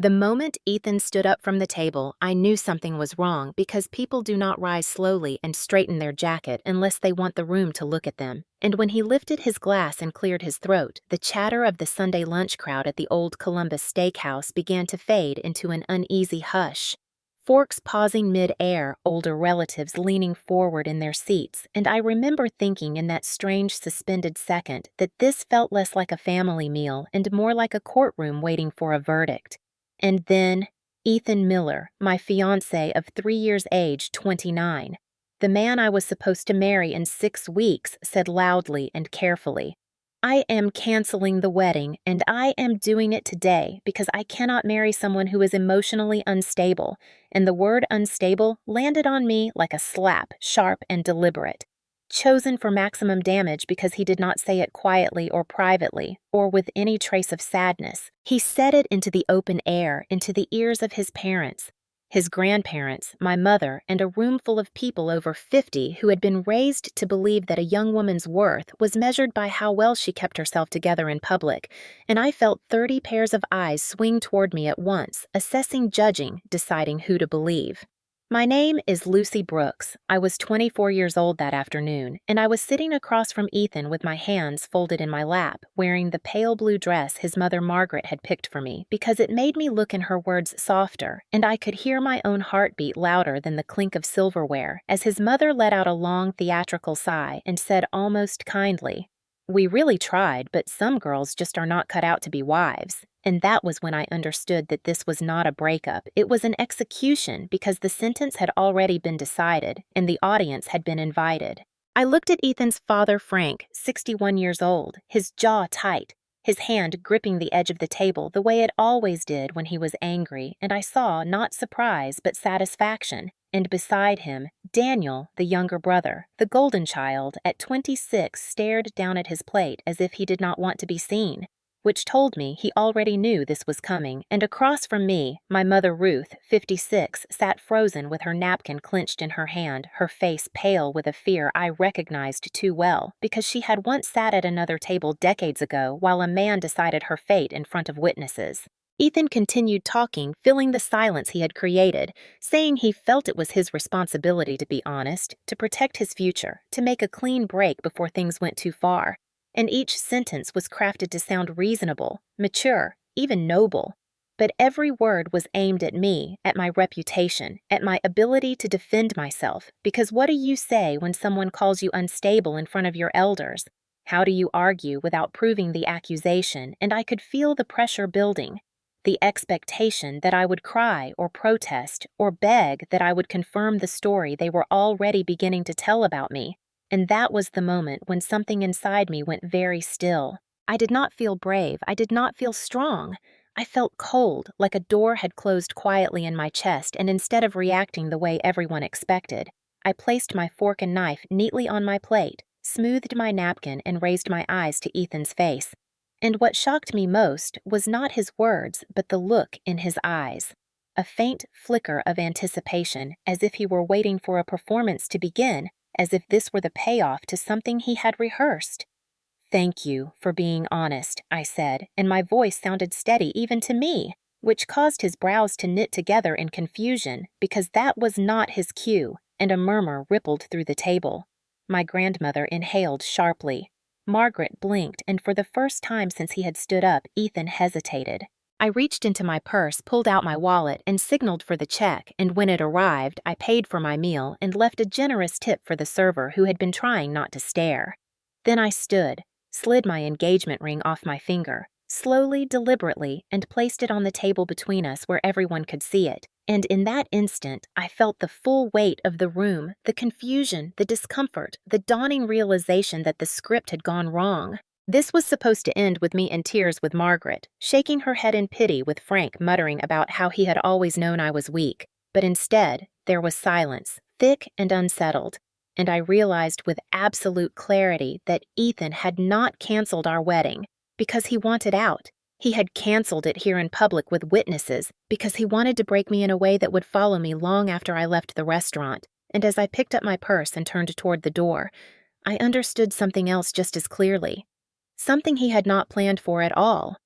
The moment Ethan stood up from the table, I knew something was wrong because people do not rise slowly and straighten their jacket unless they want the room to look at them. And when he lifted his glass and cleared his throat, the chatter of the Sunday lunch crowd at the old Columbus Steakhouse began to fade into an uneasy hush. Forks pausing mid-air, older relatives leaning forward in their seats, and I remember thinking in that strange suspended second that this felt less like a family meal and more like a courtroom waiting for a verdict. And then, Ethan Miller, my fiancé of 3 years age, 29. The man I was supposed to marry in 6 weeks said loudly and carefully, "I am canceling the wedding, and I am doing it today because I cannot marry someone who is emotionally unstable," and the word unstable landed on me like a slap, sharp and deliberate. Chosen for maximum damage because he did not say it quietly or privately, or with any trace of sadness. He said it into the open air, into the ears of his parents, his grandparents, my mother, and a room full of people over 50 who had been raised to believe that a young woman's worth was measured by how well she kept herself together in public, and I felt 30 pairs of eyes swing toward me at once, assessing, judging, deciding who to believe. My name is Lucy Brooks. I was 24 years old that afternoon, and I was sitting across from Ethan with my hands folded in my lap, wearing the pale blue dress his mother Margaret had picked for me because it made me look in her words softer, and I could hear my own heartbeat louder than the clink of silverware as his mother let out a long theatrical sigh and said almost kindly, "We really tried, but some girls just are not cut out to be wives." And that was when I understood that this was not a breakup, it was an execution because the sentence had already been decided and the audience had been invited. I looked at Ethan's father, Frank, 61 years old, his jaw tight, his hand gripping the edge of the table the way it always did when he was angry, and I saw not surprise but satisfaction. And beside him, Daniel, the younger brother, the golden child, at 26 stared down at his plate as if he did not want to be seen, which told me he already knew this was coming, and across from me, my mother Ruth, 56, sat frozen with her napkin clenched in her hand, her face pale with a fear I recognized too well, because she had once sat at another table decades ago while a man decided her fate in front of witnesses. Ethan continued talking, filling the silence he had created, saying he felt it was his responsibility to be honest, to protect his future, to make a clean break before things went too far. And each sentence was crafted to sound reasonable, mature, even noble. But every word was aimed at me, at my reputation, at my ability to defend myself, because what do you say when someone calls you unstable in front of your elders? How do you argue without proving the accusation? And I could feel the pressure building, the expectation that I would cry or protest or beg that I would confirm the story they were already beginning to tell about me. And that was the moment when something inside me went very still. I did not feel brave. I did not feel strong. I felt cold, like a door had closed quietly in my chest, and instead of reacting the way everyone expected, I placed my fork and knife neatly on my plate, smoothed my napkin, and raised my eyes to Ethan's face. And what shocked me most was not his words, but the look in his eyes. A faint flicker of anticipation, as if he were waiting for a performance to begin, as if this were the payoff to something he had rehearsed. "Thank you for being honest," I said, and my voice sounded steady even to me, which caused his brows to knit together in confusion, because that was not his cue, and a murmur rippled through the table. My grandmother inhaled sharply. Margaret blinked, and for the first time since he had stood up, Ethan hesitated. I reached into my purse, pulled out my wallet, and signaled for the check, and when it arrived, I paid for my meal and left a generous tip for the server who had been trying not to stare. Then I stood, slid my engagement ring off my finger, slowly, deliberately, and placed it on the table between us where everyone could see it. And in that instant, I felt the full weight of the room, the confusion, the discomfort, the dawning realization that the script had gone wrong. This was supposed to end with me in tears with Margaret, shaking her head in pity with Frank muttering about how he had always known I was weak. But instead, there was silence, thick and unsettled, and I realized with absolute clarity that Ethan had not canceled our wedding because he wanted out. He had canceled it here in public with witnesses because he wanted to break me in a way that would follow me long after I left the restaurant. And as I picked up my purse and turned toward the door, I understood something else just as clearly. Something he had not planned for at all,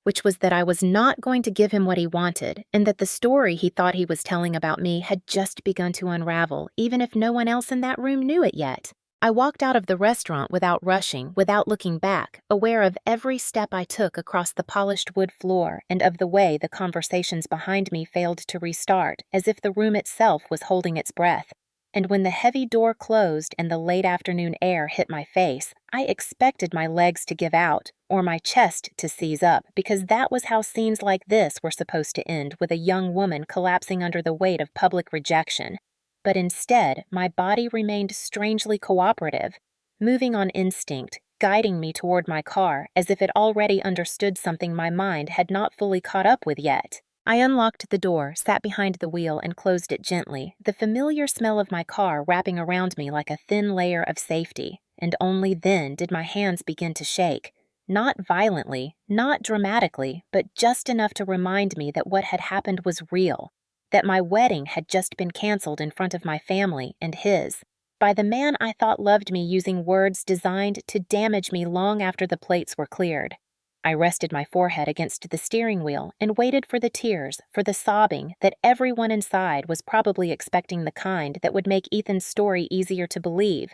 which was that I was not going to give him what he wanted, and that the story he thought he was telling about me had just begun to unravel, even if no one else in that room knew it yet. I walked out of the restaurant without rushing, without looking back, aware of every step I took across the polished wood floor and of the way the conversations behind me failed to restart, as if the room itself was holding its breath. And when the heavy door closed and the late afternoon air hit my face, I expected my legs to give out, or my chest to seize up, because that was how scenes like this were supposed to end, with a young woman collapsing under the weight of public rejection. But instead, my body remained strangely cooperative, moving on instinct, guiding me toward my car as if it already understood something my mind had not fully caught up with yet. I unlocked the door, sat behind the wheel, and closed it gently, the familiar smell of my car wrapping around me like a thin layer of safety, and only then did my hands begin to shake. Not violently, not dramatically, but just enough to remind me that what had happened was real, that my wedding had just been canceled in front of my family and his, by the man I thought loved me using words designed to damage me long after the plates were cleared. I rested my forehead against the steering wheel and waited for the tears, for the sobbing that everyone inside was probably expecting, the kind that would make Ethan's story easier to believe.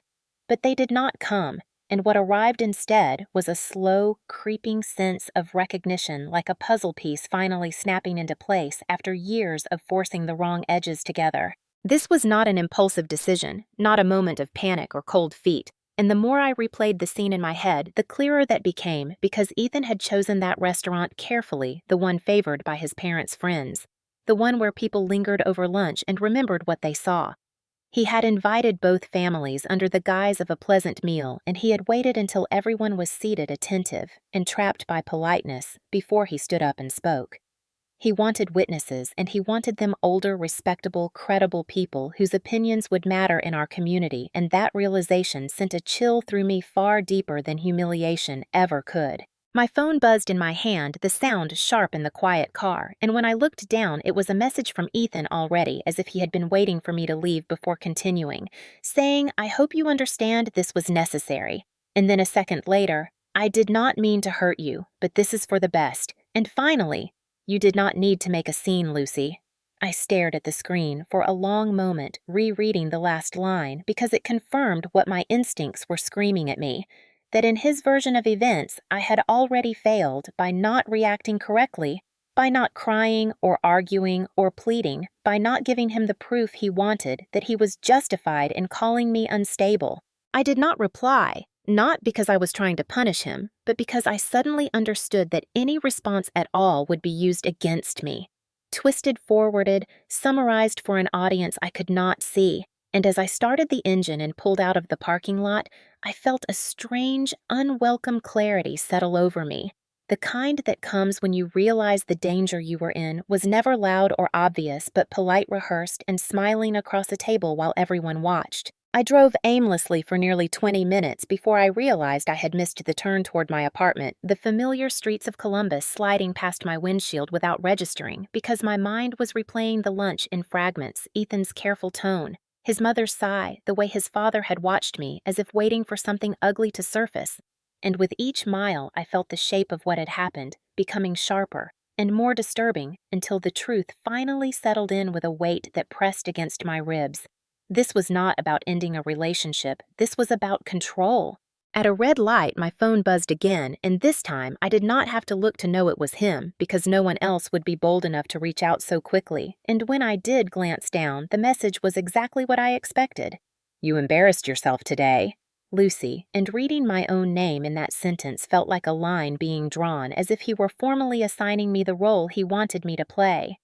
But they did not come, and what arrived instead was a slow, creeping sense of recognition, like a puzzle piece finally snapping into place after years of forcing the wrong edges together. This was not an impulsive decision, not a moment of panic or cold feet. And the more I replayed the scene in my head, the clearer that became, because Ethan had chosen that restaurant carefully, the one favored by his parents' friends, the one where people lingered over lunch and remembered what they saw. He had invited both families under the guise of a pleasant meal, and he had waited until everyone was seated attentive, entrapped by politeness, before he stood up and spoke. He wanted witnesses, and he wanted them older, respectable, credible people whose opinions would matter in our community, and that realization sent a chill through me far deeper than humiliation ever could. My phone buzzed in my hand, the sound sharp in the quiet car, and when I looked down, it was a message from Ethan already, as if he had been waiting for me to leave before continuing, saying, "I hope you understand this was necessary." And then a second later, "I did not mean to hurt you, but this is for the best." And finally, "You did not need to make a scene, Lucy." I stared at the screen for a long moment, rereading the last line, because it confirmed what my instincts were screaming at me, that in his version of events, I had already failed by not reacting correctly, by not crying or arguing or pleading, by not giving him the proof he wanted that he was justified in calling me unstable. I did not reply. Not because I was trying to punish him, but because I suddenly understood that any response at all would be used against me. Twisted forwarded, summarized for an audience I could not see, and as I started the engine and pulled out of the parking lot, I felt a strange, unwelcome clarity settle over me. The kind that comes when you realize the danger you were in was never loud or obvious, but polite, rehearsed, and smiling across a table while everyone watched. I drove aimlessly for nearly 20 minutes before I realized I had missed the turn toward my apartment, the familiar streets of Columbus sliding past my windshield without registering, because my mind was replaying the lunch in fragments, Ethan's careful tone, his mother's sigh, the way his father had watched me as if waiting for something ugly to surface. And with each mile, I felt the shape of what had happened, becoming sharper and more disturbing until the truth finally settled in with a weight that pressed against my ribs. This was not about ending a relationship. This was about control. At a red light, my phone buzzed again, and this time I did not have to look to know it was him, because no one else would be bold enough to reach out so quickly. And when I did glance down, the message was exactly what I expected. "You embarrassed yourself today, Lucy," and reading my own name in that sentence felt like a line being drawn, as if he were formally assigning me the role he wanted me to play.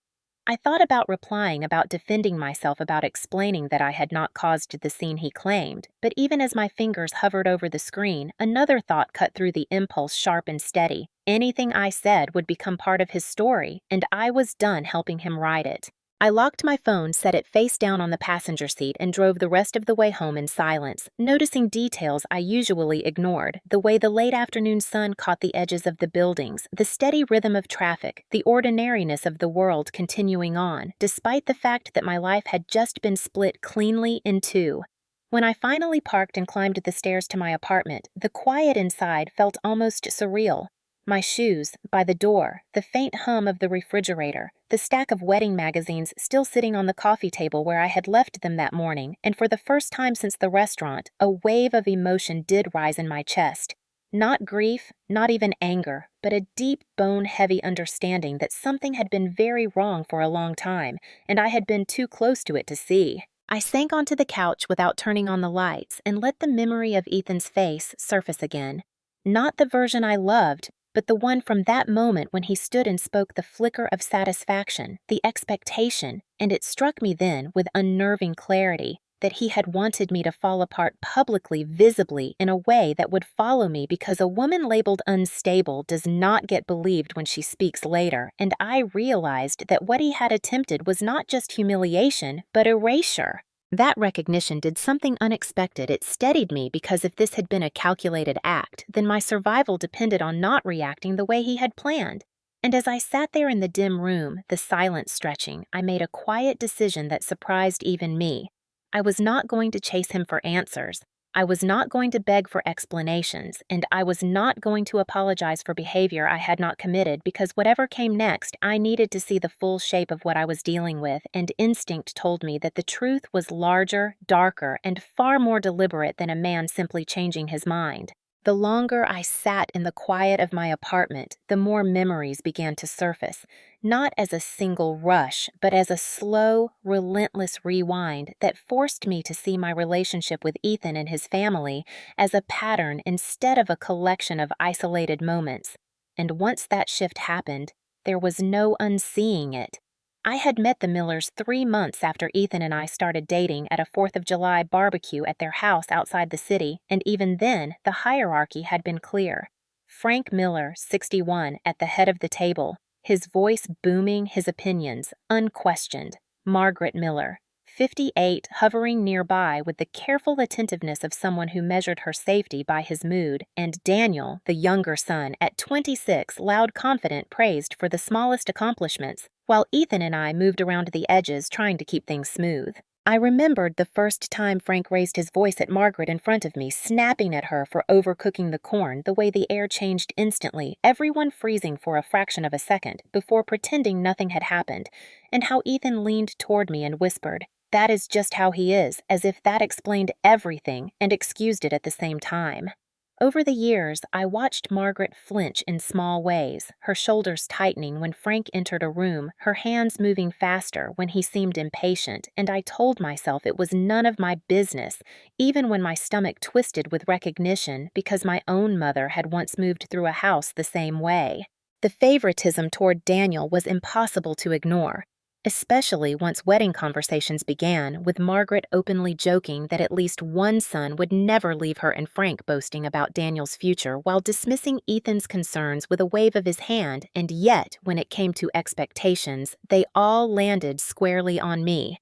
I thought about replying, about defending myself, about explaining that I had not caused the scene he claimed, but even as my fingers hovered over the screen, another thought cut through the impulse sharp and steady. Anything I said would become part of his story, and I was done helping him write it. I locked my phone, set it face down on the passenger seat, and drove the rest of the way home in silence, noticing details I usually ignored, the way the late afternoon sun caught the edges of the buildings, the steady rhythm of traffic, the ordinariness of the world continuing on, despite the fact that my life had just been split cleanly in two. When I finally parked and climbed the stairs to my apartment, the quiet inside felt almost surreal. My shoes, by the door, the faint hum of the refrigerator, the stack of wedding magazines still sitting on the coffee table where I had left them that morning, and for the first time since the restaurant, a wave of emotion did rise in my chest. Not grief, not even anger, but a deep, bone-heavy understanding that something had been very wrong for a long time, and I had been too close to it to see. I sank onto the couch without turning on the lights and let the memory of Ethan's face surface again. Not the version I loved, but the one from that moment when he stood and spoke the flicker of satisfaction, the expectation, and it struck me then with unnerving clarity that he had wanted me to fall apart publicly, visibly, in a way that would follow me because a woman labeled unstable does not get believed when she speaks later, and I realized that what he had attempted was not just humiliation, but erasure. That recognition did something unexpected. It steadied me because if this had been a calculated act, then my survival depended on not reacting the way he had planned. And as I sat there in the dim room, the silence stretching, I made a quiet decision that surprised even me. I was not going to chase him for answers. I was not going to beg for explanations, and I was not going to apologize for behavior I had not committed because whatever came next, I needed to see the full shape of what I was dealing with, and instinct told me that the truth was larger, darker, and far more deliberate than a man simply changing his mind. The longer I sat in the quiet of my apartment, the more memories began to surface, not as a single rush, but as a slow, relentless rewind that forced me to see my relationship with Ethan and his family as a pattern instead of a collection of isolated moments. And once that shift happened, there was no unseeing it. I had met the Millers 3 months after Ethan and I started dating at a 4th of July barbecue at their house outside the city, and even then, the hierarchy had been clear. Frank Miller, 61, at the head of the table, his voice booming his opinions, unquestioned. Margaret Miller, 58, hovering nearby with the careful attentiveness of someone who measured her safety by his mood, and Daniel, the younger son, at 26, loud confident praised for the smallest accomplishments, while Ethan and I moved around the edges trying to keep things smooth. I remembered the first time Frank raised his voice at Margaret in front of me, snapping at her for overcooking the corn, the way the air changed instantly, everyone freezing for a fraction of a second before pretending nothing had happened, and how Ethan leaned toward me and whispered, "That is just how he is," as if that explained everything and excused it at the same time. Over the years, I watched Margaret flinch in small ways, her shoulders tightening when Frank entered a room, her hands moving faster when he seemed impatient, and I told myself it was none of my business, even when my stomach twisted with recognition because my own mother had once moved through a house the same way. The favoritism toward Daniel was impossible to ignore, especially once wedding conversations began, with Margaret openly joking that at least one son would never leave her and Frank boasting about Daniel's future while dismissing Ethan's concerns with a wave of his hand, and yet, when it came to expectations, they all landed squarely on me.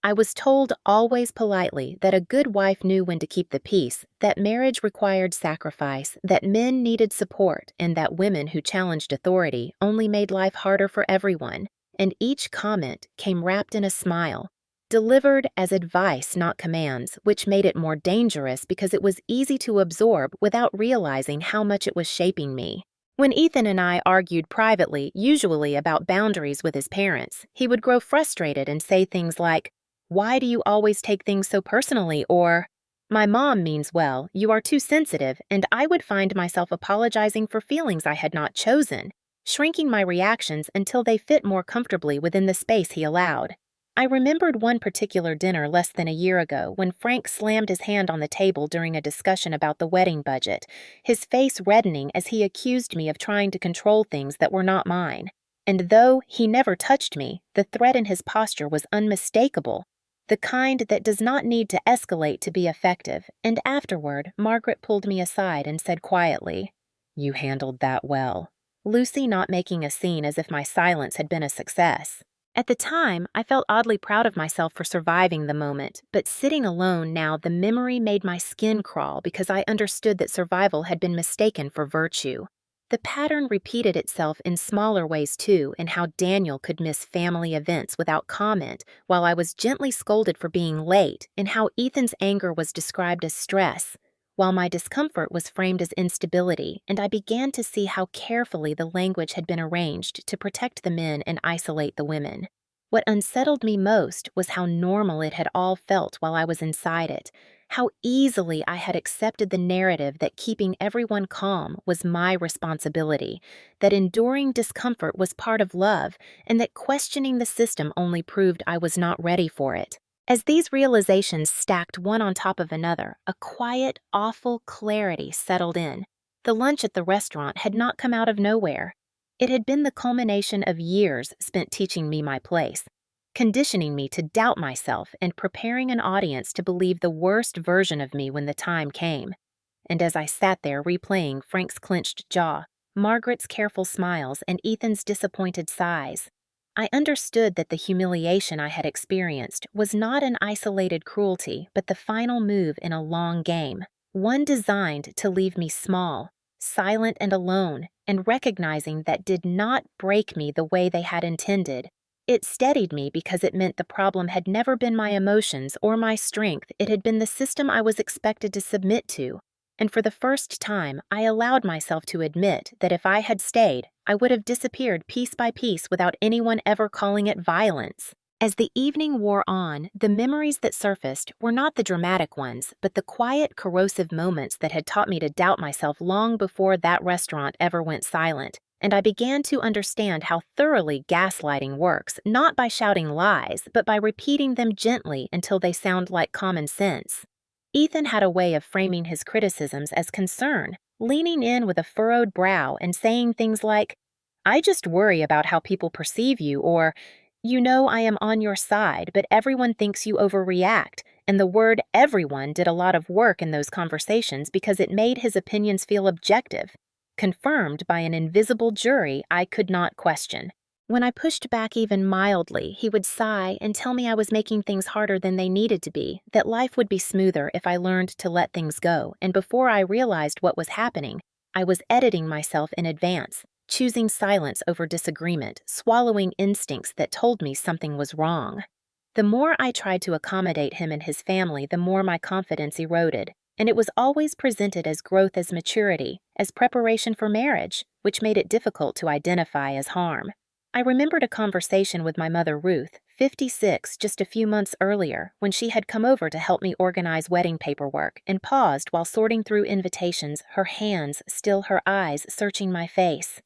I was told always politely that a good wife knew when to keep the peace, that marriage required sacrifice, that men needed support, and that women who challenged authority only made life harder for everyone. And each comment came wrapped in a smile, delivered as advice, not commands, which made it more dangerous because it was easy to absorb without realizing how much it was shaping me. When Ethan and I argued privately, usually about boundaries with his parents, he would grow frustrated and say things like, "Why do you always take things so personally?" or, "My mom means well, you are too sensitive," and I would find myself apologizing for feelings I had not chosen, shrinking my reactions until they fit more comfortably within the space he allowed. I remembered one particular dinner less than a year ago when Frank slammed his hand on the table during a discussion about the wedding budget, his face reddening as he accused me of trying to control things that were not mine. And though he never touched me, the threat in his posture was unmistakable, the kind that does not need to escalate to be effective, and afterward, Margaret pulled me aside and said quietly, "You handled that well." Lucy not making a scene as if my silence had been a success. At the time, I felt oddly proud of myself for surviving the moment, but sitting alone now, the memory made my skin crawl because I understood that survival had been mistaken for virtue. The pattern repeated itself in smaller ways too, in how Daniel could miss family events without comment, while I was gently scolded for being late, and how Ethan's anger was described as stress. while my discomfort was framed as instability, and I began to see how carefully the language had been arranged to protect the men and isolate the women. What unsettled me most was how normal it had all felt while I was inside it, how easily I had accepted the narrative that keeping everyone calm was my responsibility, that enduring discomfort was part of love, and that questioning the system only proved I was not ready for it. As these realizations stacked one on top of another, a quiet, awful clarity settled in. The lunch at the restaurant had not come out of nowhere. It had been the culmination of years spent teaching me my place, conditioning me to doubt myself and preparing an audience to believe the worst version of me when the time came. And as I sat there replaying Frank's clenched jaw, Margaret's careful smiles, and Ethan's disappointed sighs, I understood that the humiliation I had experienced was not an isolated cruelty, but the final move in a long game, one designed to leave me small, silent and alone, and recognizing that did not break me the way they had intended. It steadied me because it meant the problem had never been my emotions or my strength, it had been the system I was expected to submit to. And for the first time, I allowed myself to admit that if I had stayed, I would have disappeared piece by piece without anyone ever calling it violence. As the evening wore on, the memories that surfaced were not the dramatic ones, but the quiet, corrosive moments that had taught me to doubt myself long before that restaurant ever went silent. And I began to understand how thoroughly gaslighting works, not by shouting lies, but by repeating them gently until they sound like common sense. Ethan had a way of framing his criticisms as concern, leaning in with a furrowed brow and saying things like, "I just worry about how people perceive you," or, "You know I am on your side, but everyone thinks you overreact," and the word everyone did a lot of work in those conversations because it made his opinions feel objective, confirmed by an invisible jury I could not question. When I pushed back even mildly, he would sigh and tell me I was making things harder than they needed to be, that life would be smoother if I learned to let things go, and before I realized what was happening, I was editing myself in advance, choosing silence over disagreement, swallowing instincts that told me something was wrong. The more I tried to accommodate him and his family, the more my confidence eroded, and it was always presented as growth as maturity, as preparation for marriage, which made it difficult to identify as harm. I remembered a conversation with my mother Ruth, 56, just a few months earlier, when she had come over to help me organize wedding paperwork and paused while sorting through invitations, her hands still, her eyes searching my face.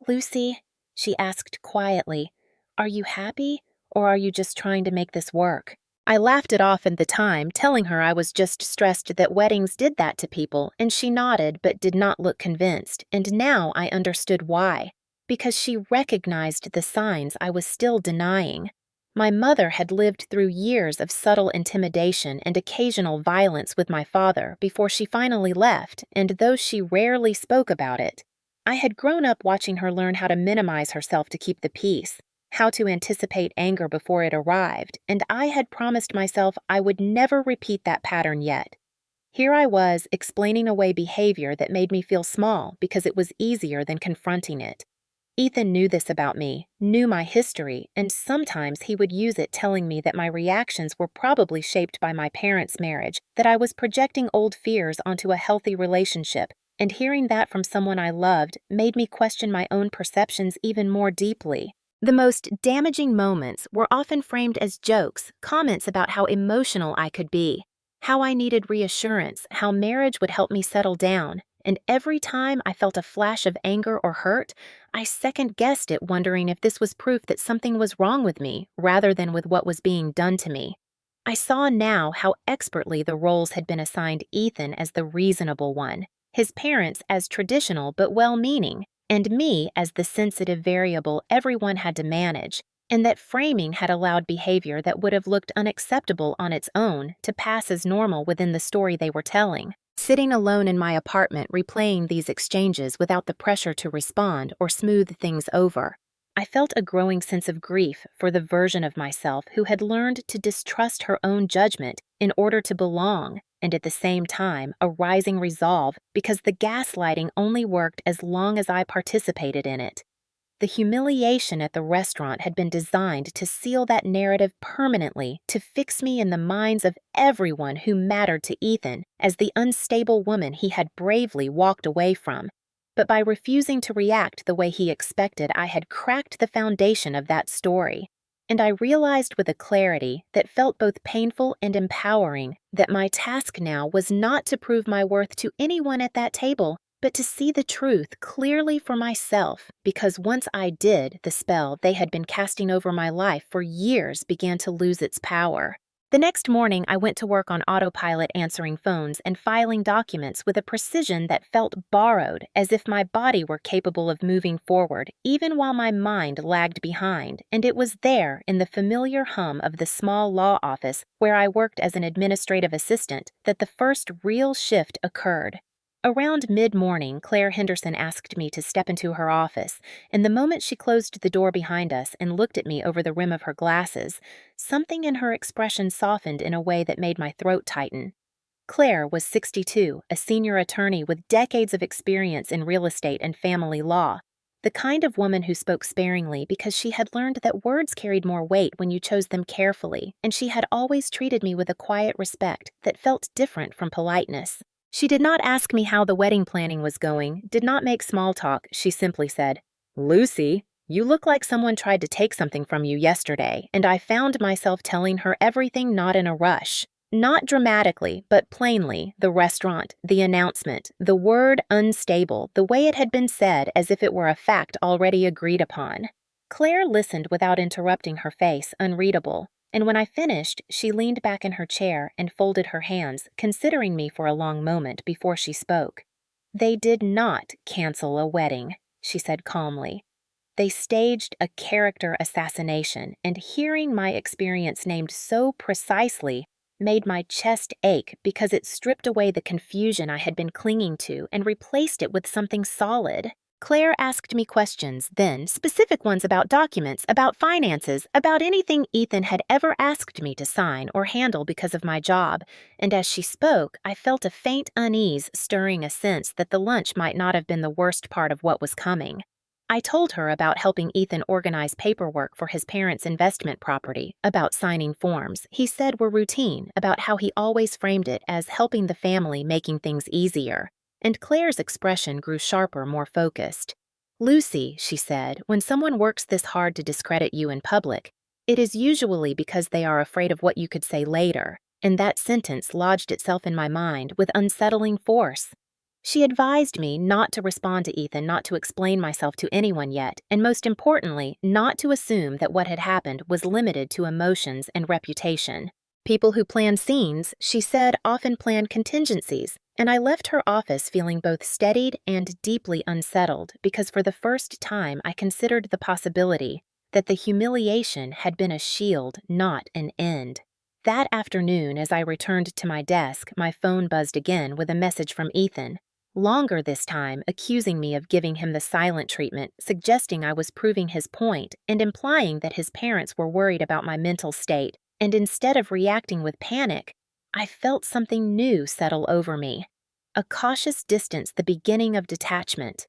"Lucy," she asked quietly, "are you happy, or are you just trying to make this work?" I laughed it off at the time, telling her I was just stressed that weddings did that to people, and she nodded but did not look convinced, and now I understood why. Because she recognized the signs I was still denying. My mother had lived through years of subtle intimidation and occasional violence with my father before she finally left, and though she rarely spoke about it, I had grown up watching her learn how to minimize herself to keep the peace, how to anticipate anger before it arrived, and I had promised myself I would never repeat that pattern yet. Here I was explaining away behavior that made me feel small because it was easier than confronting it. Ethan knew this about me, knew my history, and sometimes he would use it telling me that my reactions were probably shaped by my parents' marriage, that I was projecting old fears onto a healthy relationship, and hearing that from someone I loved made me question my own perceptions even more deeply. The most damaging moments were often framed as jokes, comments about how emotional I could be, how I needed reassurance, how marriage would help me settle down, and every time I felt a flash of anger or hurt, I second-guessed it, wondering if this was proof that something was wrong with me, rather than with what was being done to me. I saw now how expertly the roles had been assigned Ethan as the reasonable one, his parents as traditional but well-meaning, and me as the sensitive variable everyone had to manage, and that framing had allowed behavior that would have looked unacceptable on its own to pass as normal within the story they were telling. Sitting alone in my apartment replaying these exchanges without the pressure to respond or smooth things over, I felt a growing sense of grief for the version of myself who had learned to distrust her own judgment in order to belong, and at the same time a rising resolve because the gaslighting only worked as long as I participated in it. The humiliation at the restaurant had been designed to seal that narrative permanently, to fix me in the minds of everyone who mattered to Ethan as the unstable woman he had bravely walked away from. But by refusing to react the way he expected, I had cracked the foundation of that story. And I realized with a clarity that felt both painful and empowering that my task now was not to prove my worth to anyone at that table, but to see the truth clearly for myself, because once I did, the spell they had been casting over my life for years began to lose its power. The next morning, I went to work on autopilot, answering phones and filing documents with a precision that felt borrowed, as if my body were capable of moving forward, even while my mind lagged behind. And it was there, in the familiar hum of the small law office where I worked as an administrative assistant, that the first real shift occurred. Around mid-morning, Claire Henderson asked me to step into her office, and the moment she closed the door behind us and looked at me over the rim of her glasses, something in her expression softened in a way that made my throat tighten. Claire was 62, a senior attorney with decades of experience in real estate and family law, the kind of woman who spoke sparingly because she had learned that words carried more weight when you chose them carefully, and she had always treated me with a quiet respect that felt different from politeness. She did not ask me how the wedding planning was going, did not make small talk. She simply said, "Lucy, you look like someone tried to take something from you yesterday," and I found myself telling her everything, not in a rush. Not dramatically, but plainly, the restaurant, the announcement, the word unstable, the way it had been said as if it were a fact already agreed upon. Claire listened without interrupting, her face unreadable. And when I finished, she leaned back in her chair and folded her hands, considering me for a long moment before she spoke. "They did not cancel a wedding," she said calmly. "They staged a character assassination, and hearing my experience named so precisely made my chest ache because it stripped away the confusion I had been clinging to and replaced it with something solid." Claire asked me questions then, specific ones about documents, about finances, about anything Ethan had ever asked me to sign or handle because of my job, and as she spoke, I felt a faint unease stirring a sense that the lunch might not have been the worst part of what was coming. I told her about helping Ethan organize paperwork for his parents' investment property, about signing forms he said were routine, about how he always framed it as helping the family, making things easier. And Claire's expression grew sharper, more focused. "Lucy," she said, "when someone works this hard to discredit you in public, it is usually because they are afraid of what you could say later." And that sentence lodged itself in my mind with unsettling force. She advised me not to respond to Ethan, not to explain myself to anyone yet, and most importantly, not to assume that what had happened was limited to emotions and reputation. People who plan scenes, she said, often plan contingencies, and I left her office feeling both steadied and deeply unsettled because for the first time I considered the possibility that the humiliation had been a shield, not an end. That afternoon, as I returned to my desk, my phone buzzed again with a message from Ethan. Longer this time, accusing me of giving him the silent treatment, suggesting I was proving his point, and implying that his parents were worried about my mental state. And instead of reacting with panic, I felt something new settle over me. A cautious distance, the beginning of detachment.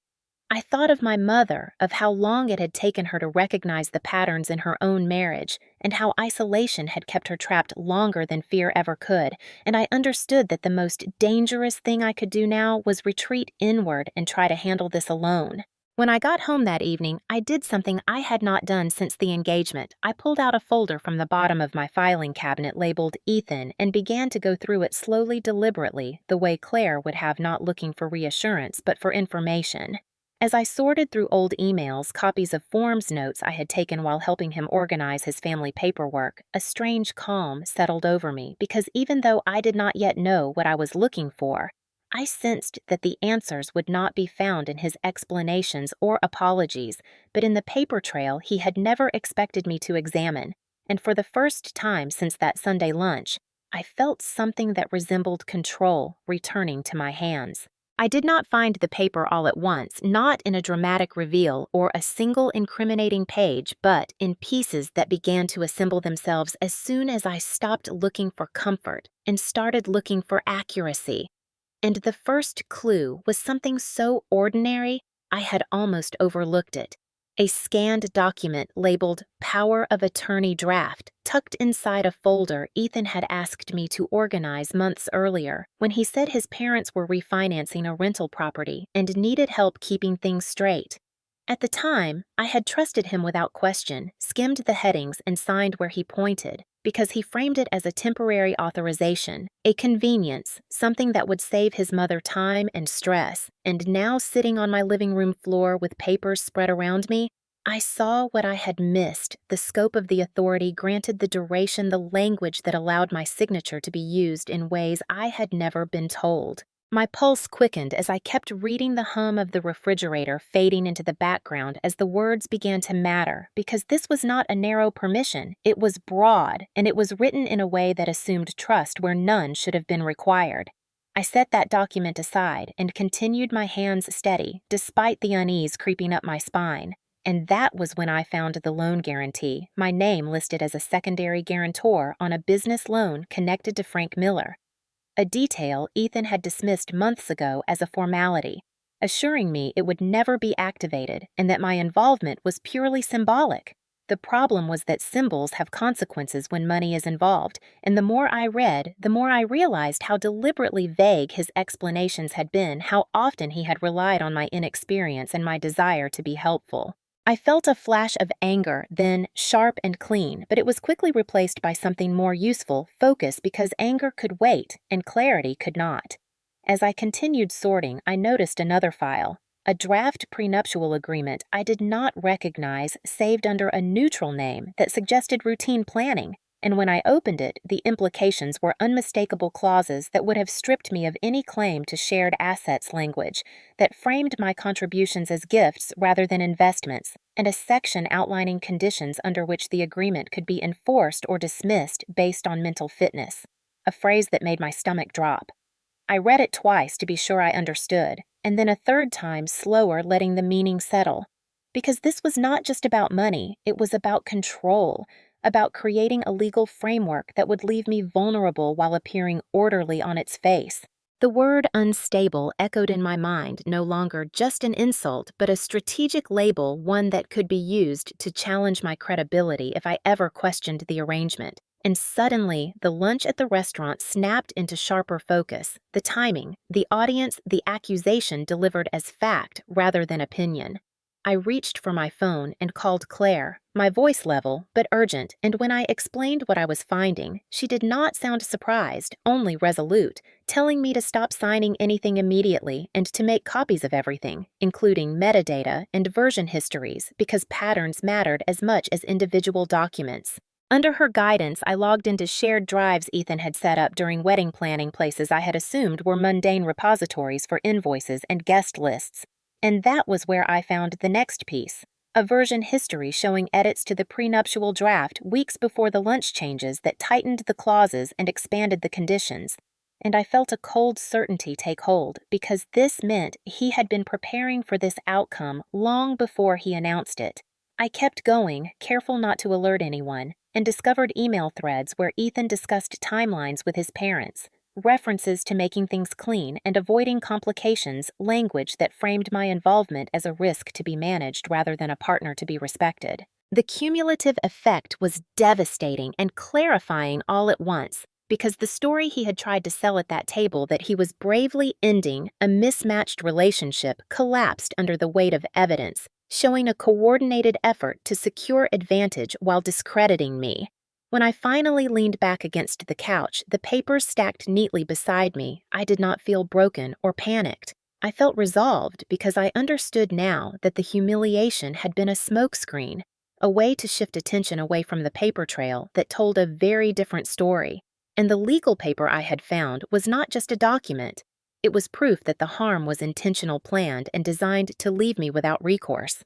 I thought of my mother, of how long it had taken her to recognize the patterns in her own marriage, and how isolation had kept her trapped longer than fear ever could, and I understood that the most dangerous thing I could do now was retreat inward and try to handle this alone. When I got home that evening, I did something I had not done since the engagement. I pulled out a folder from the bottom of my filing cabinet labeled Ethan and began to go through it slowly, deliberately, the way Claire would have, not looking for reassurance, but for information. As I sorted through old emails, copies of forms notes I had taken while helping him organize his family paperwork, a strange calm settled over me because even though I did not yet know what I was looking for, I sensed that the answers would not be found in his explanations or apologies, but in the paper trail he had never expected me to examine. And for the first time since that Sunday lunch, I felt something that resembled control returning to my hands. I did not find the paper all at once, not in a dramatic reveal or a single incriminating page, but in pieces that began to assemble themselves as soon as I stopped looking for comfort and started looking for accuracy. And the first clue was something so ordinary I had almost overlooked it. A scanned document labeled Power of Attorney Draft, tucked inside a folder Ethan had asked me to organize months earlier when he said his parents were refinancing a rental property and needed help keeping things straight. At the time, I had trusted him without question, skimmed the headings, and signed where he pointed, because he framed it as a temporary authorization, a convenience, something that would save his mother time and stress. And now, sitting on my living room floor with papers spread around me, I saw what I had missed, the scope of the authority granted, the duration, the language that allowed my signature to be used in ways I had never been told. My pulse quickened as I kept reading, the hum of the refrigerator fading into the background as the words began to matter, because this was not a narrow permission, it was broad, and it was written in a way that assumed trust where none should have been required. I set that document aside and continued my hands steady, despite the unease creeping up my spine. And that was when I found the loan guarantee, my name listed as a secondary guarantor on a business loan connected to Frank Miller. A detail Ethan had dismissed months ago as a formality, assuring me it would never be activated and that my involvement was purely symbolic. The problem was that symbols have consequences when money is involved, and the more I read, the more I realized how deliberately vague his explanations had been, how often he had relied on my inexperience and my desire to be helpful. I felt a flash of anger, then sharp and clean, but it was quickly replaced by something more useful, focus, because anger could wait and clarity could not. As I continued sorting, I noticed another file, a draft prenuptial agreement I did not recognize, saved under a neutral name that suggested routine planning. And when I opened it, the implications were unmistakable clauses that would have stripped me of any claim to shared assets language, that framed my contributions as gifts rather than investments, and a section outlining conditions under which the agreement could be enforced or dismissed based on mental fitness, a phrase that made my stomach drop. I read it twice to be sure I understood, and then a third time slower, letting the meaning settle. Because this was not just about money, it was about control, about creating a legal framework that would leave me vulnerable while appearing orderly on its face. The word unstable echoed in my mind, no longer just an insult, but a strategic label, one that could be used to challenge my credibility if I ever questioned the arrangement. And suddenly, the lunch at the restaurant snapped into sharper focus. The timing, the audience, the accusation delivered as fact rather than opinion. I reached for my phone and called Claire, my voice level but urgent, and when I explained what I was finding, she did not sound surprised, only resolute, telling me to stop signing anything immediately and to make copies of everything, including metadata and version histories, because patterns mattered as much as individual documents. Under her guidance, I logged into shared drives Ethan had set up during wedding planning, places I had assumed were mundane repositories for invoices and guest lists. And that was where I found the next piece, a version history showing edits to the prenuptial draft weeks before the lunch changes that tightened the clauses and expanded the conditions. And I felt a cold certainty take hold, because this meant he had been preparing for this outcome long before he announced it. I kept going, careful not to alert anyone, and discovered email threads where Ethan discussed timelines with his parents, references to making things clean and avoiding complications, language that framed my involvement as a risk to be managed rather than a partner to be respected. The cumulative effect was devastating and clarifying all at once, because the story he had tried to sell at that table, that he was bravely ending a mismatched relationship, collapsed under the weight of evidence, showing a coordinated effort to secure advantage while discrediting me. When I finally leaned back against the couch, the papers stacked neatly beside me, I did not feel broken or panicked. I felt resolved because I understood now that the humiliation had been a smokescreen, a way to shift attention away from the paper trail that told a very different story. And the legal paper I had found was not just a document. It was proof that the harm was intentional, planned, and designed to leave me without recourse.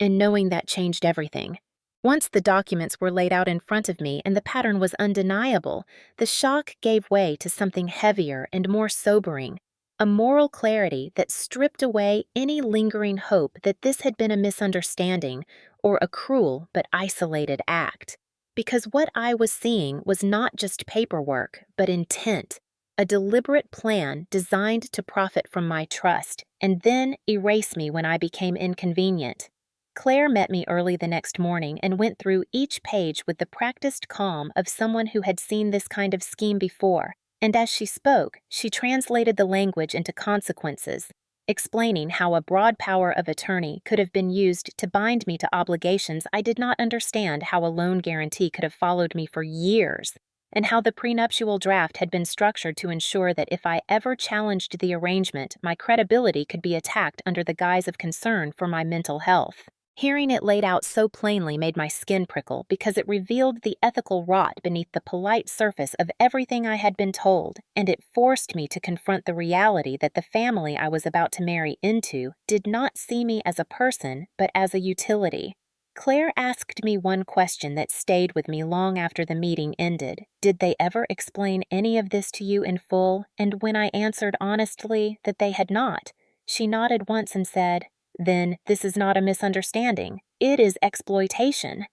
And knowing that changed everything. Once the documents were laid out in front of me and the pattern was undeniable, the shock gave way to something heavier and more sobering, a moral clarity that stripped away any lingering hope that this had been a misunderstanding or a cruel but isolated act. Because what I was seeing was not just paperwork, but intent, a deliberate plan designed to profit from my trust and then erase me when I became inconvenient. Claire met me early the next morning and went through each page with the practiced calm of someone who had seen this kind of scheme before, and as she spoke, she translated the language into consequences, explaining how a broad power of attorney could have been used to bind me to obligations I did not understand, how a loan guarantee could have followed me for years, and how the prenuptial draft had been structured to ensure that if I ever challenged the arrangement, my credibility could be attacked under the guise of concern for my mental health. Hearing it laid out so plainly made my skin prickle because it revealed the ethical rot beneath the polite surface of everything I had been told, and it forced me to confront the reality that the family I was about to marry into did not see me as a person, but as a utility. Claire asked me one question that stayed with me long after the meeting ended. Did they ever explain any of this to you in full? And when I answered honestly that they had not, she nodded once and said, "Then this is not a misunderstanding. It is exploitation."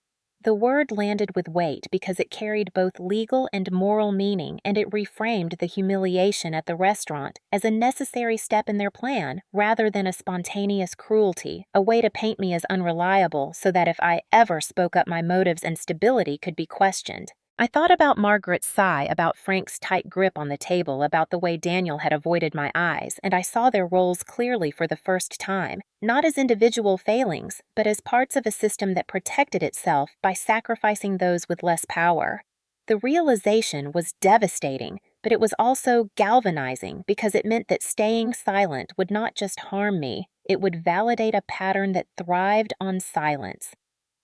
The word landed with weight because it carried both legal and moral meaning, and it reframed the humiliation at the restaurant as a necessary step in their plan rather than a spontaneous cruelty, a way to paint me as unreliable so that if I ever spoke up, my motives and stability could be questioned. I thought about Margaret's sigh, about Frank's tight grip on the table, about the way Daniel had avoided my eyes, and I saw their roles clearly for the first time, not as individual failings, but as parts of a system that protected itself by sacrificing those with less power. The realization was devastating, but it was also galvanizing because it meant that staying silent would not just harm me, it would validate a pattern that thrived on silence.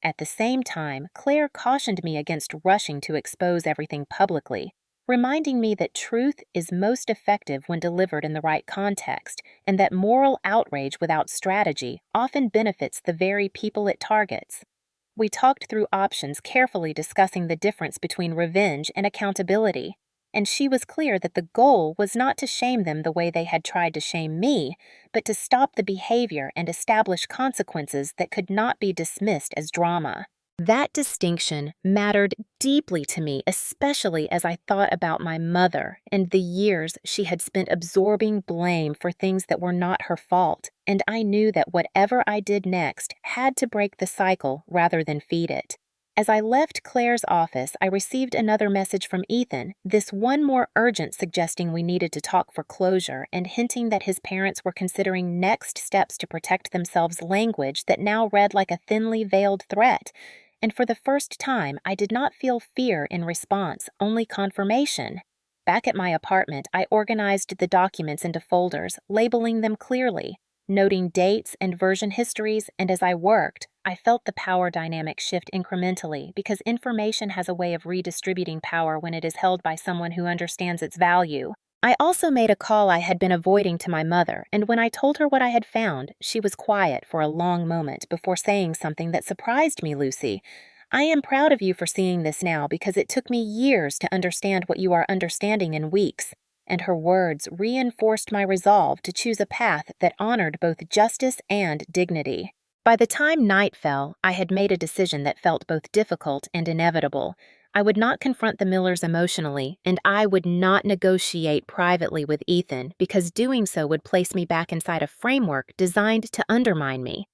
At the same time, Claire cautioned me against rushing to expose everything publicly, reminding me that truth is most effective when delivered in the right context, and that moral outrage without strategy often benefits the very people it targets. We talked through options, carefully discussing the difference between revenge and accountability, and she was clear that the goal was not to shame them the way they had tried to shame me, but to stop the behavior and establish consequences that could not be dismissed as drama. That distinction mattered deeply to me, especially as I thought about my mother and the years she had spent absorbing blame for things that were not her fault, and I knew that whatever I did next had to break the cycle rather than feed it. As I left Claire's office, I received another message from Ethan, this one more urgent, suggesting we needed to talk for closure and hinting that his parents were considering next steps to protect themselves, language that now read like a thinly veiled threat. And for the first time, I did not feel fear in response, only confirmation. Back at my apartment, I organized the documents into folders, labeling them clearly, noting dates and version histories, and as I worked, I felt the power dynamic shift incrementally because information has a way of redistributing power when it is held by someone who understands its value. I also made a call I had been avoiding to my mother, and when I told her what I had found, she was quiet for a long moment before saying something that surprised me. "Lucy, I am proud of you for seeing this now because it took me years to understand what you are understanding in weeks." And her words reinforced my resolve to choose a path that honored both justice and dignity. By the time night fell, I had made a decision that felt both difficult and inevitable. I would not confront the Millers emotionally, and I would not negotiate privately with Ethan because doing so would place me back inside a framework designed to undermine me.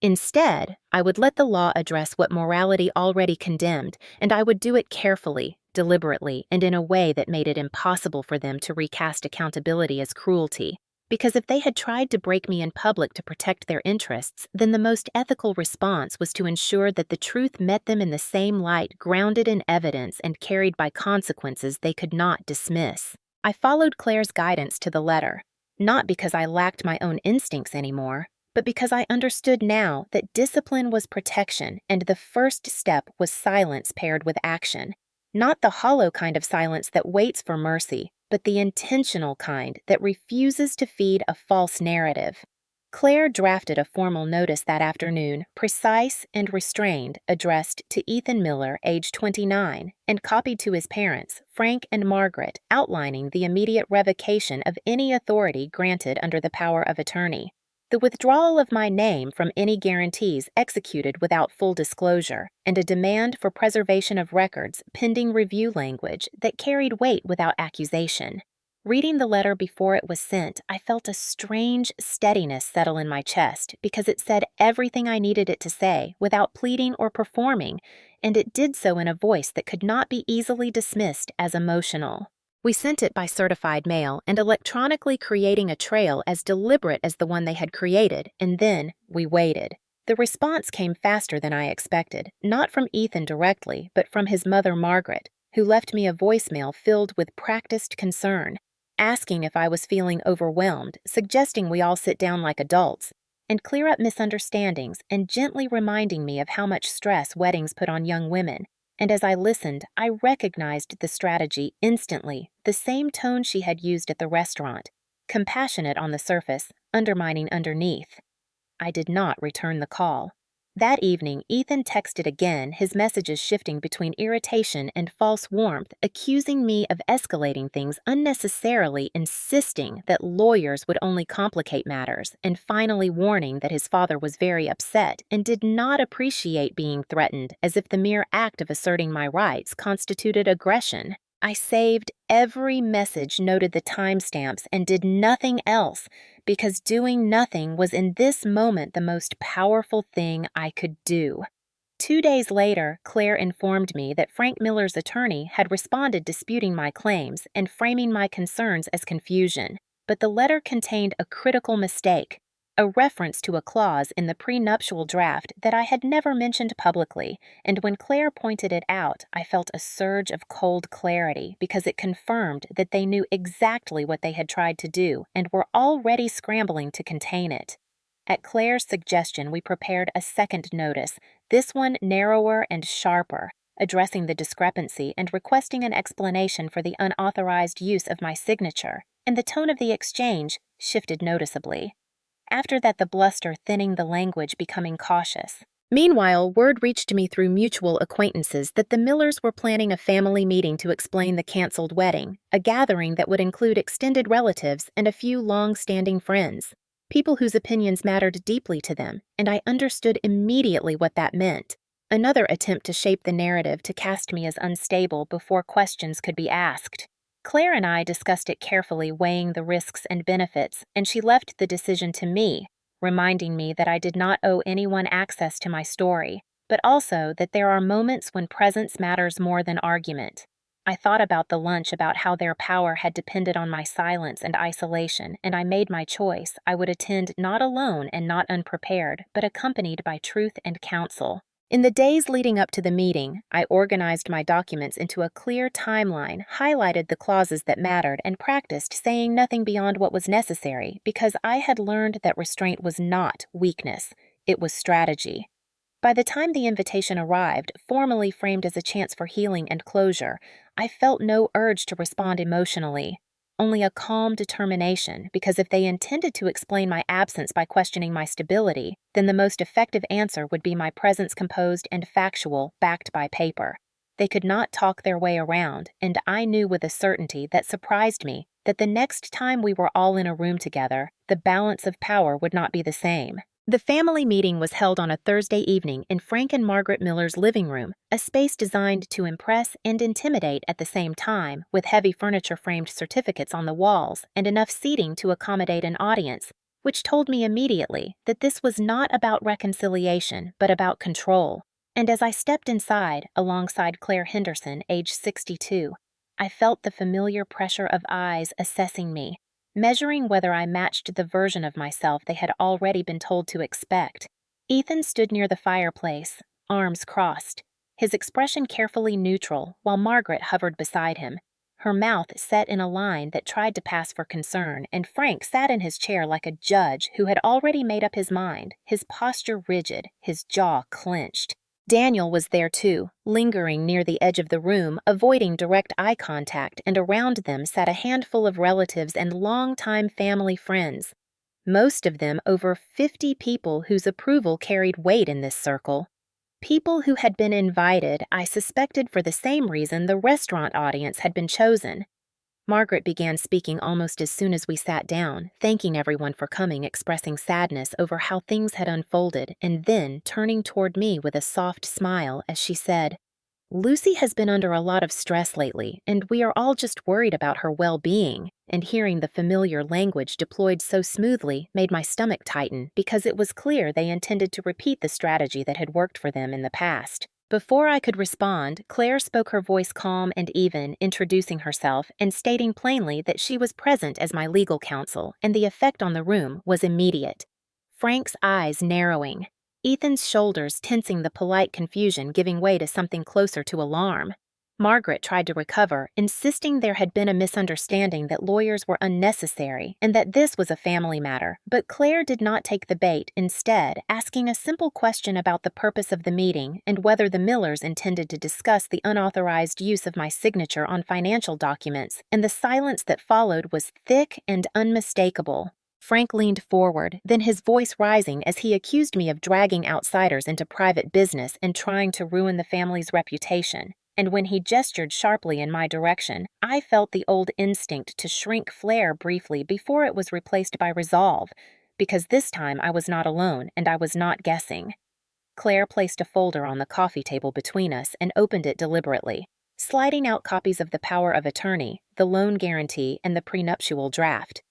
Instead, I would let the law address what morality already condemned, and I would do it carefully, deliberately, and in a way that made it impossible for them to recast accountability as cruelty. Because if they had tried to break me in public to protect their interests, then the most ethical response was to ensure that the truth met them in the same light, grounded in evidence and carried by consequences they could not dismiss. I followed Claire's guidance to the letter, not because I lacked my own instincts anymore, but because I understood now that discipline was protection and the first step was silence paired with action. Not the hollow kind of silence that waits for mercy, but the intentional kind that refuses to feed a false narrative. Claire drafted a formal notice that afternoon, precise and restrained, addressed to Ethan Miller, age 29, and copied to his parents, Frank and Margaret, outlining the immediate revocation of any authority granted under the power of attorney. The withdrawal of my name from any guarantees executed without full disclosure, and a demand for preservation of records pending review, language that carried weight without accusation. Reading the letter before it was sent, I felt a strange steadiness settle in my chest because it said everything I needed it to say without pleading or performing, and it did so in a voice that could not be easily dismissed as emotional. We sent it by certified mail and electronically creating a trail as deliberate as the one they had created, and then we waited. The response came faster than I expected, not from Ethan directly, but from his mother, Margaret, who left me a voicemail filled with practiced concern, asking if I was feeling overwhelmed, suggesting we all sit down like adults, and clear up misunderstandings, and gently reminding me of how much stress weddings put on young women. And as I listened, I recognized the strategy instantly, the same tone she had used at the restaurant, compassionate on the surface, undermining underneath. I did not return the call. That evening, Ethan texted again, his messages shifting between irritation and false warmth, accusing me of escalating things unnecessarily, insisting that lawyers would only complicate matters, and finally warning that his father was very upset and did not appreciate being threatened, as if the mere act of asserting my rights constituted aggression. I saved every message, noted the timestamps, and did nothing else, because doing nothing was in this moment the most powerful thing I could do. 2 days later, Claire informed me that Frank Miller's attorney had responded disputing my claims and framing my concerns as confusion, but the letter contained a critical mistake, a reference to a clause in the prenuptial draft that I had never mentioned publicly, and when Claire pointed it out, I felt a surge of cold clarity because it confirmed that they knew exactly what they had tried to do and were already scrambling to contain it. At Claire's suggestion, we prepared a second notice, this one narrower and sharper, addressing the discrepancy and requesting an explanation for the unauthorized use of my signature, and the tone of the exchange shifted noticeably. After that, the bluster thinning the language, becoming cautious. Meanwhile, word reached me through mutual acquaintances that the Millers were planning a family meeting to explain the canceled wedding, a gathering that would include extended relatives and a few long-standing friends, people whose opinions mattered deeply to them, and I understood immediately what that meant. Another attempt to shape the narrative to cast me as unstable before questions could be asked. Claire and I discussed it carefully, weighing the risks and benefits, and she left the decision to me, reminding me that I did not owe anyone access to my story, but also that there are moments when presence matters more than argument. I thought about the lunch, about how their power had depended on my silence and isolation, and I made my choice. I would attend not alone and not unprepared, but accompanied by truth and counsel. In the days leading up to the meeting, I organized my documents into a clear timeline, highlighted the clauses that mattered, and practiced saying nothing beyond what was necessary because I had learned that restraint was not weakness, it was strategy. By the time the invitation arrived, formally framed as a chance for healing and closure, I felt no urge to respond emotionally. Only a calm determination, because if they intended to explain my absence by questioning my stability, then the most effective answer would be my presence composed and factual, backed by paper. They could not talk their way around, and I knew with a certainty that surprised me that the next time we were all in a room together, the balance of power would not be the same. The family meeting was held on a Thursday evening in Frank and Margaret Miller's living room, a space designed to impress and intimidate at the same time, with heavy furniture-framed certificates on the walls and enough seating to accommodate an audience, which told me immediately that this was not about reconciliation, but about control. And as I stepped inside, alongside Claire Henderson, age 62, I felt the familiar pressure of eyes assessing me, measuring whether I matched the version of myself they had already been told to expect. Ethan stood near the fireplace, arms crossed, his expression carefully neutral, while Margaret hovered beside him, her mouth set in a line that tried to pass for concern, and Frank sat in his chair like a judge who had already made up his mind, his posture rigid, his jaw clenched. Daniel was there too, lingering near the edge of the room, avoiding direct eye contact, and around them sat a handful of relatives and longtime family friends. Most of them over 50 people whose approval carried weight in this circle. People who had been invited, I suspected for the same reason the restaurant audience had been chosen. Margaret began speaking almost as soon as we sat down, thanking everyone for coming, expressing sadness over how things had unfolded, and then turning toward me with a soft smile as she said, Lucy has been under a lot of stress lately, and we are all just worried about her well-being. And hearing the familiar language deployed so smoothly made my stomach tighten because it was clear they intended to repeat the strategy that had worked for them in the past. Before I could respond, Claire spoke, her voice calm and even, introducing herself and stating plainly that she was present as my legal counsel, and the effect on the room was immediate. Frank's eyes narrowing, Ethan's shoulders tensing, the polite confusion giving way to something closer to alarm. Margaret tried to recover, insisting there had been a misunderstanding, that lawyers were unnecessary, and that this was a family matter. But Claire did not take the bait, instead asking a simple question about the purpose of the meeting and whether the Millers intended to discuss the unauthorized use of my signature on financial documents, and the silence that followed was thick and unmistakable. Frank leaned forward, then his voice rising as he accused me of dragging outsiders into private business and trying to ruin the family's reputation. And when he gestured sharply in my direction, I felt the old instinct to shrink flare briefly before it was replaced by resolve, because this time I was not alone and I was not guessing. Claire placed a folder on the coffee table between us and opened it deliberately, sliding out copies of the power of attorney, the loan guarantee, and the prenuptial draft.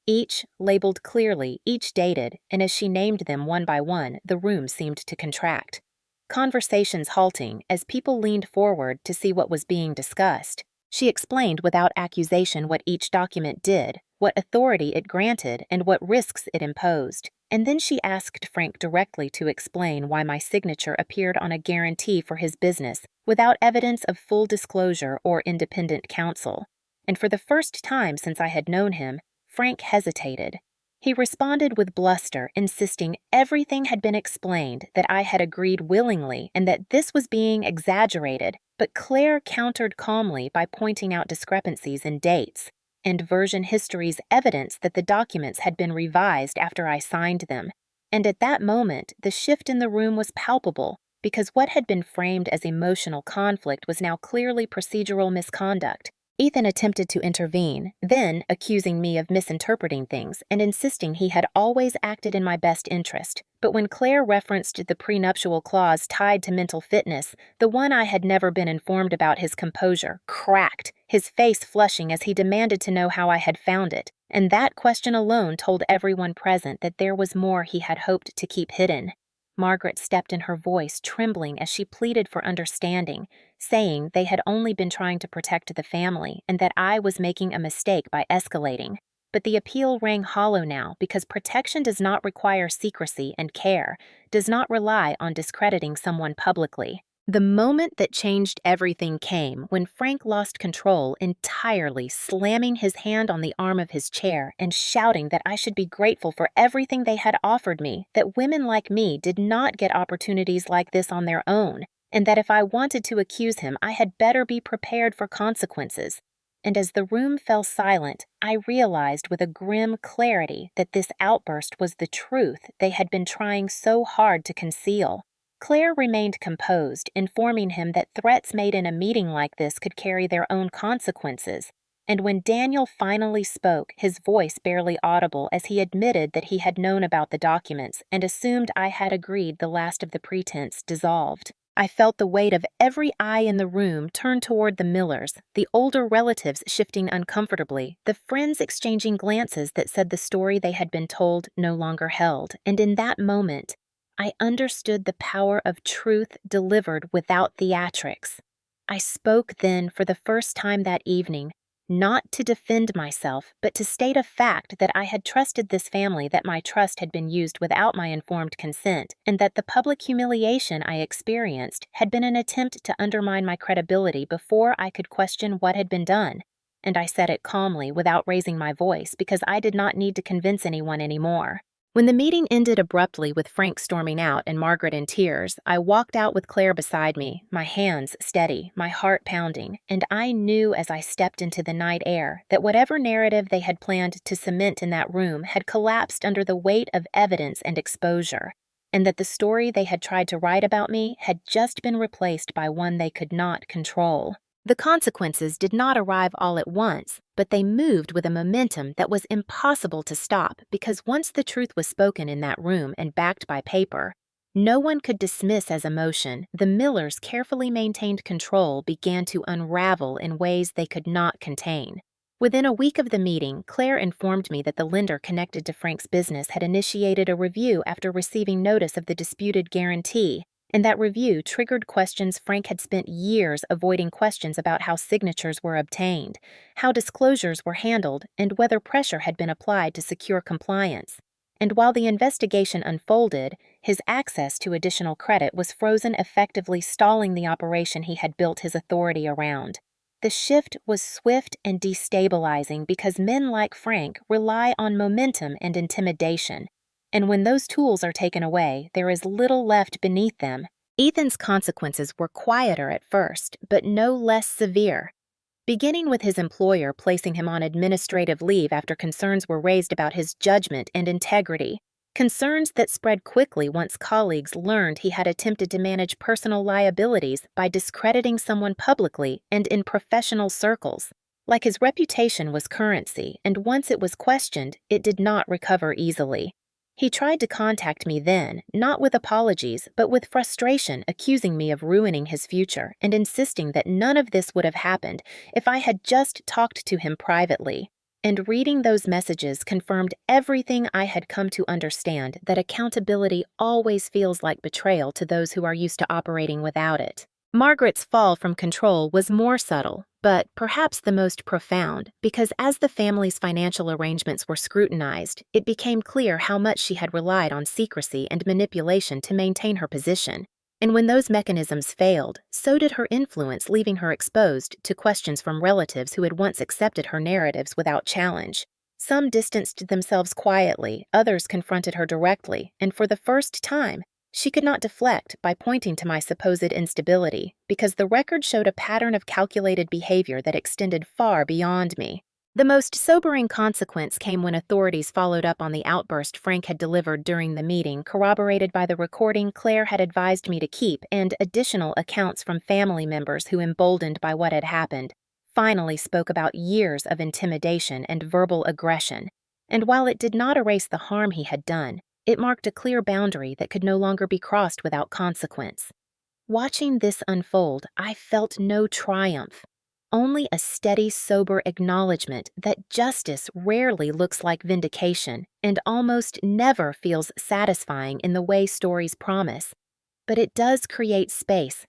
Each labeled clearly, each dated, and as she named them one by one, the room seemed to contract. Conversations halting as people leaned forward to see what was being discussed. She explained without accusation what each document did, what authority it granted, and what risks it imposed. And then she asked Frank directly to explain why my signature appeared on a guarantee for his business without evidence of full disclosure or independent counsel. And for the first time since I had known him, Frank hesitated. He responded with bluster, insisting everything had been explained, that I had agreed willingly, and that this was being exaggerated. But Claire countered calmly by pointing out discrepancies in dates and version histories, evidence that the documents had been revised after I signed them. And at that moment, the shift in the room was palpable, because what had been framed as emotional conflict was now clearly procedural misconduct. Ethan attempted to intervene, then accusing me of misinterpreting things and insisting he had always acted in my best interest. But when Claire referenced the prenuptial clause tied to mental fitness, the one I had never been informed about, his composure cracked, his face flushing as he demanded to know how I had found it. And that question alone told everyone present that there was more he had hoped to keep hidden. Margaret stepped in, her voice trembling as she pleaded for understanding, saying they had only been trying to protect the family and that I was making a mistake by escalating. But the appeal rang hollow now, because protection does not require secrecy, and care does not rely on discrediting someone publicly. The moment that changed everything came when Frank lost control entirely, slamming his hand on the arm of his chair and shouting that I should be grateful for everything they had offered me, that women like me did not get opportunities like this on their own, and that if I wanted to accuse him, I had better be prepared for consequences. And as the room fell silent, I realized with a grim clarity that this outburst was the truth they had been trying so hard to conceal. Claire remained composed, informing him that threats made in a meeting like this could carry their own consequences. And when Daniel finally spoke, his voice barely audible as he admitted that he had known about the documents and assumed I had agreed, the last of the pretense dissolved. I felt the weight of every eye in the room turn toward the Millers, the older relatives shifting uncomfortably, the friends exchanging glances that said the story they had been told no longer held. And in that moment, I understood the power of truth delivered without theatrics. I spoke then for the first time that evening, not to defend myself, but to state a fact, that I had trusted this family, that my trust had been used without my informed consent, and that the public humiliation I experienced had been an attempt to undermine my credibility before I could question what had been done. And I said it calmly, without raising my voice, because I did not need to convince anyone anymore. When the meeting ended abruptly with Frank storming out and Margaret in tears, I walked out with Claire beside me, my hands steady, my heart pounding, and I knew as I stepped into the night air that whatever narrative they had planned to cement in that room had collapsed under the weight of evidence and exposure, and that the story they had tried to write about me had just been replaced by one they could not control. The consequences did not arrive all at once, but they moved with a momentum that was impossible to stop, because once the truth was spoken in that room and backed by paper, no one could dismiss as emotion, the Millers' carefully maintained control began to unravel in ways they could not contain. Within a week of the meeting, Claire informed me that the lender connected to Frank's business had initiated a review after receiving notice of the disputed guarantee, and that review triggered questions Frank had spent years avoiding questions about how signatures were obtained, how disclosures were handled, and whether pressure had been applied to secure compliance. And while the investigation unfolded, his access to additional credit was frozen, effectively stalling the operation he had built his authority around. The shift was swift and destabilizing because men like Frank rely on momentum and intimidation. And when those tools are taken away, there is little left beneath them. Ethan's consequences were quieter at first, but no less severe. Beginning with his employer placing him on administrative leave after concerns were raised about his judgment and integrity, concerns that spread quickly once colleagues learned he had attempted to manage personal liabilities by discrediting someone publicly and in professional circles. Like his reputation was currency, and once it was questioned, it did not recover easily. He tried to contact me then, not with apologies, but with frustration, accusing me of ruining his future and insisting that none of this would have happened if I had just talked to him privately. And reading those messages confirmed everything I had come to understand, that accountability always feels like betrayal to those who are used to operating without it. Margaret's fall from control was more subtle, but perhaps the most profound, because as the family's financial arrangements were scrutinized, it became clear how much she had relied on secrecy and manipulation to maintain her position. And when those mechanisms failed, so did her influence, leaving her exposed to questions from relatives who had once accepted her narratives without challenge. Some distanced themselves quietly, others confronted her directly, and for the first time, she could not deflect by pointing to my supposed instability, because the record showed a pattern of calculated behavior that extended far beyond me. The most sobering consequence came when authorities followed up on the outburst Frank had delivered during the meeting, corroborated by the recording Claire had advised me to keep and additional accounts from family members who, emboldened by what had happened, finally spoke about years of intimidation and verbal aggression. And while it did not erase the harm he had done, it marked a clear boundary that could no longer be crossed without consequence. Watching this unfold, I felt no triumph, only a steady, sober acknowledgement that justice rarely looks like vindication and almost never feels satisfying in the way stories promise. But it does create space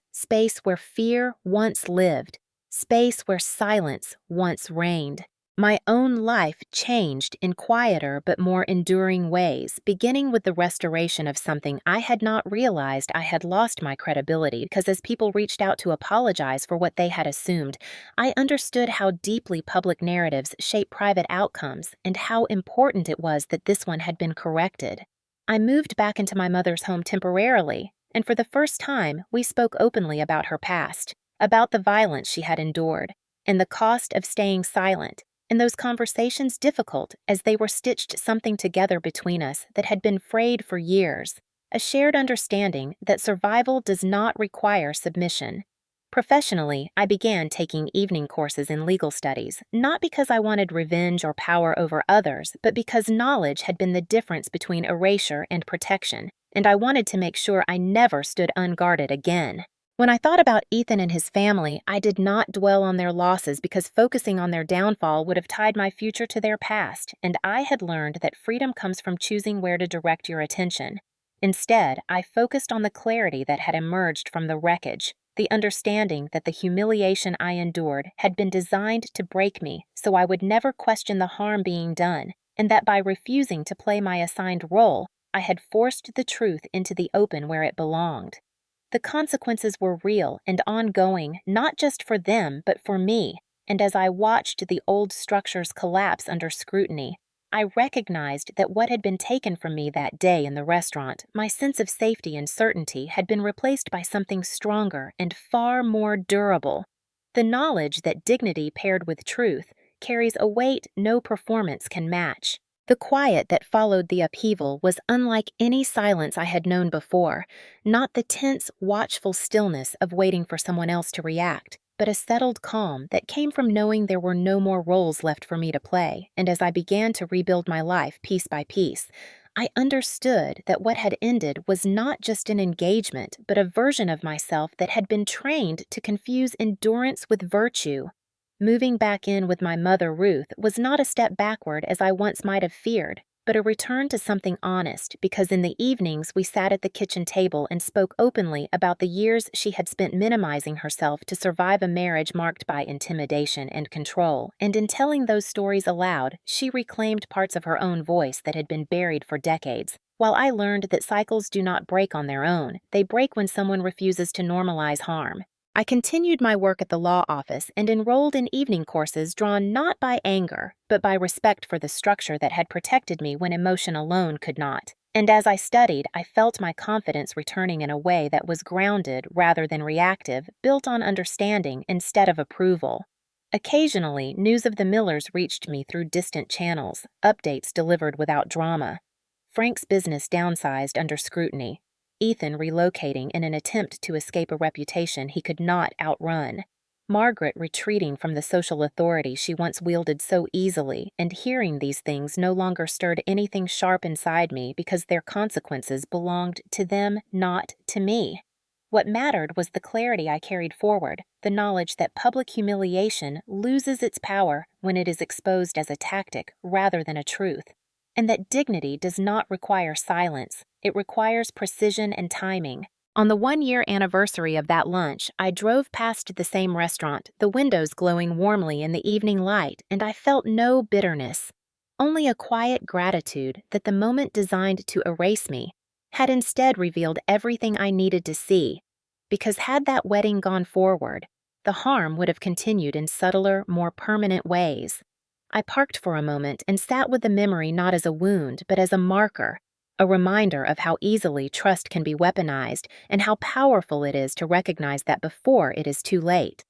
where fear once lived, space where silence once reigned. My own life changed in quieter but more enduring ways, beginning with the restoration of something I had not realized I had lost my credibility, because as people reached out to apologize for what they had assumed, I understood how deeply public narratives shape private outcomes and how important it was that this one had been corrected. I moved back into my mother's home temporarily, and for the first time, we spoke openly about her past, about the violence she had endured, and the cost of staying silent. And those conversations difficult as they were stitched something together between us that had been frayed for years, a shared understanding that survival does not require submission. Professionally, I began taking evening courses in legal studies, not because I wanted revenge or power over others, but because knowledge had been the difference between erasure and protection, and I wanted to make sure I never stood unguarded again. When I thought about Ethan and his family, I did not dwell on their losses because focusing on their downfall would have tied my future to their past, and I had learned that freedom comes from choosing where to direct your attention. Instead, I focused on the clarity that had emerged from the wreckage, the understanding that the humiliation I endured had been designed to break me so I would never question the harm being done, and that by refusing to play my assigned role, I had forced the truth into the open where it belonged. The consequences were real and ongoing, not just for them, but for me, and as I watched the old structures collapse under scrutiny, I recognized that what had been taken from me that day in the restaurant, my sense of safety and certainty, had been replaced by something stronger and far more durable. The knowledge that dignity paired with truth carries a weight no performance can match. The quiet that followed the upheaval was unlike any silence I had known before, not the tense, watchful stillness of waiting for someone else to react, but a settled calm that came from knowing there were no more roles left for me to play, and as I began to rebuild my life piece by piece, I understood that what had ended was not just an engagement, but a version of myself that had been trained to confuse endurance with virtue. Moving back in with my mother, Ruth, was not a step backward as I once might have feared, but a return to something honest because in the evenings we sat at the kitchen table and spoke openly about the years she had spent minimizing herself to survive a marriage marked by intimidation and control, and in telling those stories aloud, she reclaimed parts of her own voice that had been buried for decades. While I learned that cycles do not break on their own, they break when someone refuses to normalize harm. I continued my work at the law office and enrolled in evening courses drawn not by anger, but by respect for the structure that had protected me when emotion alone could not. And as I studied, I felt my confidence returning in a way that was grounded rather than reactive, built on understanding instead of approval. Occasionally, news of the Millers reached me through distant channels, updates delivered without drama. Frank's business downsized under scrutiny. Ethan relocating in an attempt to escape a reputation he could not outrun. Margaret retreating from the social authority she once wielded so easily, and hearing these things no longer stirred anything sharp inside me because their consequences belonged to them, not to me. What mattered was the clarity I carried forward, the knowledge that public humiliation loses its power when it is exposed as a tactic rather than a truth, and that dignity does not require silence, it requires precision and timing. On the 1-year anniversary of that lunch, I drove past the same restaurant, the windows glowing warmly in the evening light, and I felt no bitterness, only a quiet gratitude that the moment designed to erase me had instead revealed everything I needed to see, because had that wedding gone forward, the harm would have continued in subtler, more permanent ways. I parked for a moment and sat with the memory not as a wound, but as a marker, a reminder of how easily trust can be weaponized and how powerful it is to recognize that before it is too late.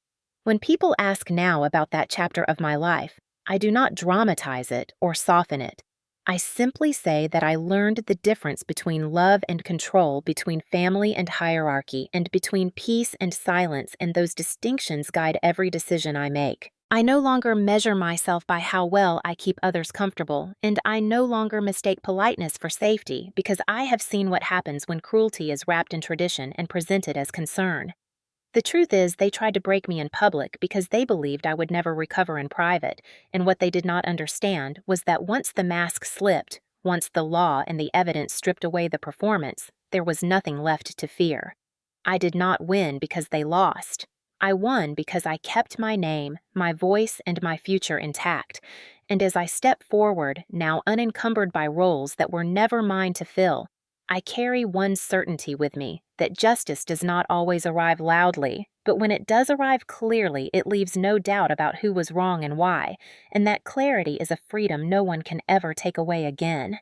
When people ask now about that chapter of my life, I do not dramatize it or soften it. I simply say that I learned the difference between love and control, between family and hierarchy, and between peace and silence, and those distinctions guide every decision I make. I no longer measure myself by how well I keep others comfortable, and I no longer mistake politeness for safety because I have seen what happens when cruelty is wrapped in tradition and presented as concern. The truth is, they tried to break me in public because they believed I would never recover in private, and what they did not understand was that once the mask slipped, once the law and the evidence stripped away the performance, there was nothing left to fear. I did not win because they lost. I won because I kept my name, my voice, and my future intact. And as I step forward, now unencumbered by roles that were never mine to fill, I carry one certainty with me, that justice does not always arrive loudly, but when it does arrive clearly, it leaves no doubt about who was wrong and why, and that clarity is a freedom no one can ever take away again.